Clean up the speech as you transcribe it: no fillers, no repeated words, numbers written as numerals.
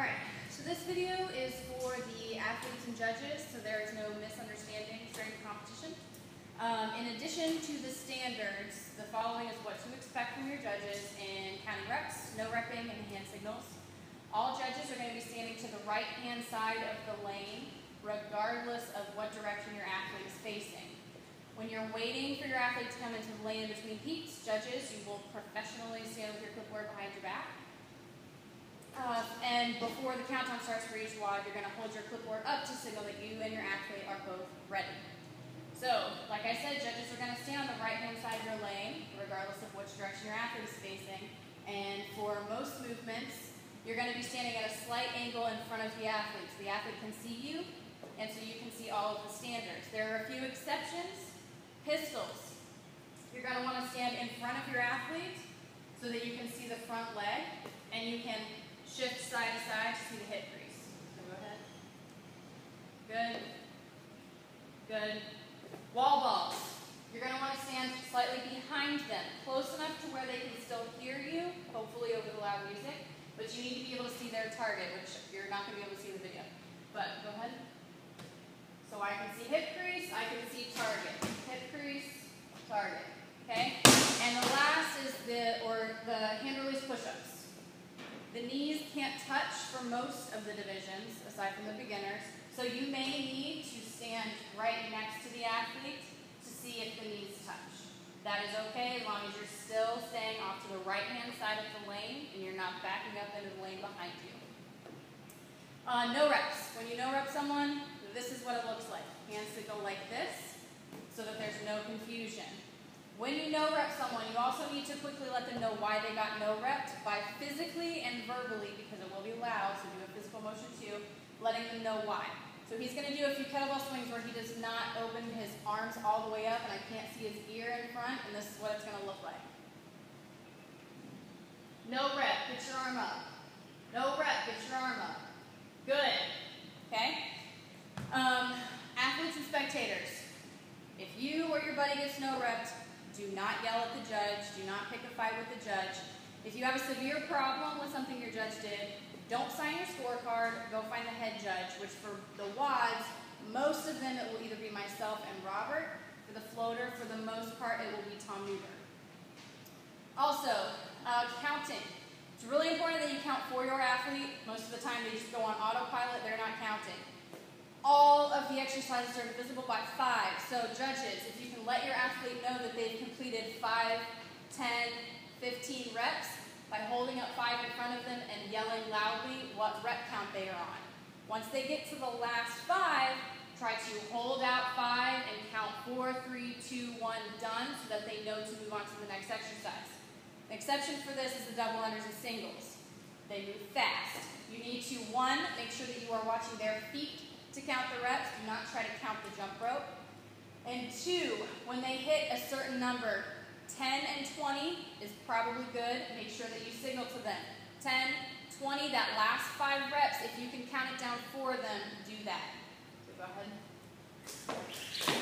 Alright, so this video is for the athletes and judges, so there is no misunderstandings during the competition. In addition to the standards, the following is what to expect from your judges in counting reps, no repping, and hand signals. All judges are going to be standing to the right-hand side of the lane, regardless of what direction your athlete is facing. When you're waiting for your athlete to come into the lane in between heats, judges, you will professionally stand with your clipboard behind your back. And before the countdown starts for each WOD, you're going to hold your clipboard up to signal that you and your athlete are both ready. So, like I said, judges are going to stand on the right-hand side of your lane, regardless of which direction your athlete is facing. And for most movements, you're going to be standing at a slight angle in front of the athlete. So the athlete can see you, and so you can see all of the standards. There are a few exceptions. Pistols. You're going to want to stand in front of your athlete so that you can see the front leg, and you can shift side to side to see the hip crease. So go ahead. Good. Good. Wall balls. You're going to want to stand slightly behind them, close enough to where they can still hear you, hopefully over the loud music, but you need to be able to see their target, which you're not going to be able to see in the video. But go ahead. So I can see hip crease, I can see target. Hip crease, target. Okay? And the last is the hand release push-ups. The knees can't touch for most of the divisions, aside from the beginners, so you may need to stand right next to the athlete to see if the knees touch. That is okay as long as you're still staying off to the right-hand side of the lane and you're not backing up into the lane behind you. No reps. When you no rep someone, this is what it looks like. Hand signal like this so that there's no confusion. When you no rep someone, you also need to quickly let them know why they got no repped by physically and verbally, because it will be loud, so do a physical motion too, letting them know why. So he's going to do a few kettlebell swings where he does not open his arms all the way up and I can't see his ear in front, and this is what it's going to look like. No rep, get your arm up. No rep, get your arm up. Good. Okay? Athletes and spectators. If you or your buddy gets no repped, do not yell at the judge. Do not pick a fight with the judge. If you have a severe problem with something your judge did, don't sign your scorecard. Go find the head judge, which for the WODs, most of them it will either be myself and Robert. For the floater, for the most part, it will be Tom Newberg. Also, counting. It's really important that you count for your athlete. Most of the time they just go on autopilot, they're not counting. All of the exercises are divisible by 5. So judges, if you can let your athlete know that they've completed 5, 10, 15 reps by holding up 5 in front of them and yelling loudly what rep count they are on. Once they get to the last 5, try to hold out 5 and count 4, 3, 2, 1, done, so that they know to move on to the next exercise. An exception for this is the double unders and singles. They move fast. You need to, 1, make sure that you are watching their feet to count the reps. Do not try to count the jump rope. And 2, when they hit a certain number, 10 and 20 is probably good. Make sure that you signal to them. 10, 20, that last 5 reps, if you can count it down for them, do that. So go ahead.